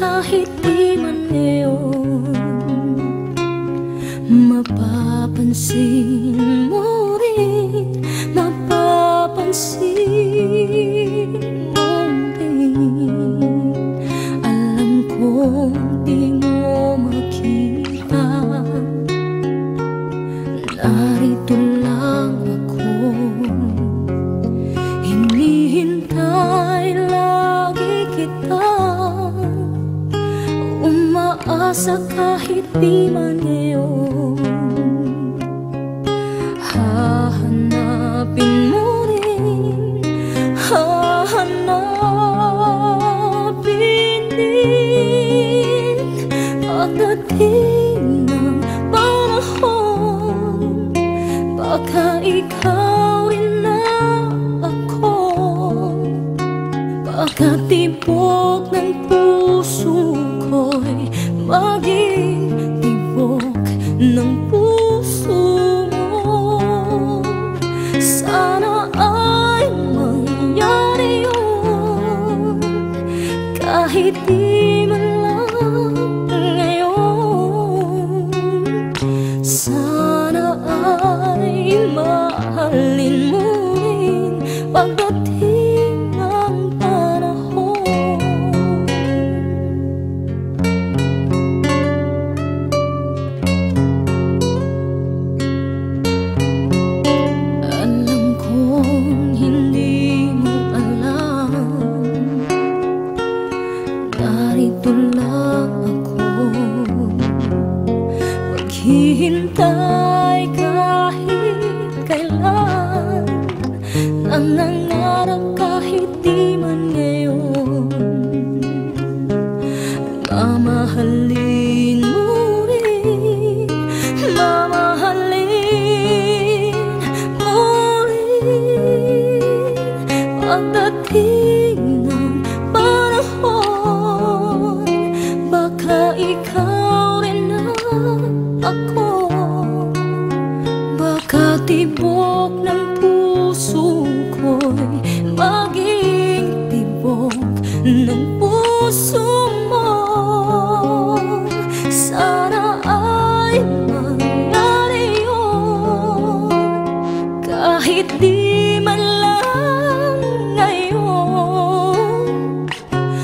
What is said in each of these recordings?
kahit di man ngayon, mapapansin mo rin, mapapansin mo rin. Alam kong di mo makita, narito lang ako, hinihintay lagi kita, umaasa kahit di man ngayon. Hahanapin mo rin, hahanapin din, pagdating ng panahon, baka ikaw rin na ako, baka tibok ng puso ko'y maging tibok ng puso mo. Sana ay mangyari yun, kahit di man lang ngayon. Sana ay mahalin mo rin pagdating ng panahon. Alam kong hindi mo alam, narito lang ako, maghihintay kahit kailan, nangangarap kahit di man ngayon. Mamahalin mo rin, mamahalin mo rin, pagdating ng panahon, baka ikaw rin na ako, baka tibok ng puso ko'y maging tibok ng puso mo. Sana ay mangyari yun, kahit di man lang ngayon.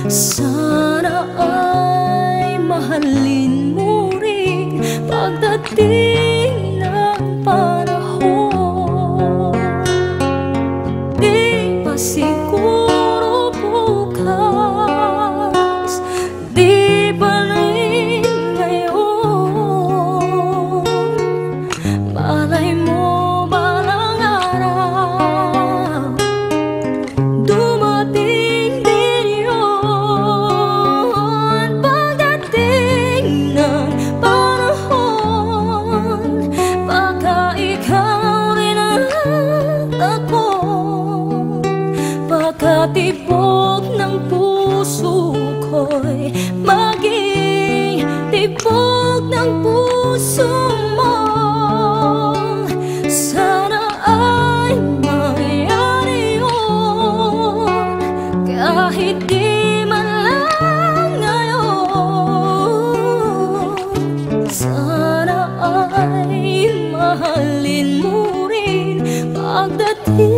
Sana ay mahalin mo rin pagdating ng panahon. Di pa siguro bukas, di pa rin ngayon. Malay mo balang araw, dumating din yun, pagdating ng panahon, baka ikaw rin ang ako, baka tibok ng puso ko'y maging tibok ng puso mo. Sana ay mangyari yun, kahit di man lang ngayon. Sana ay mahalin mo rin pagdating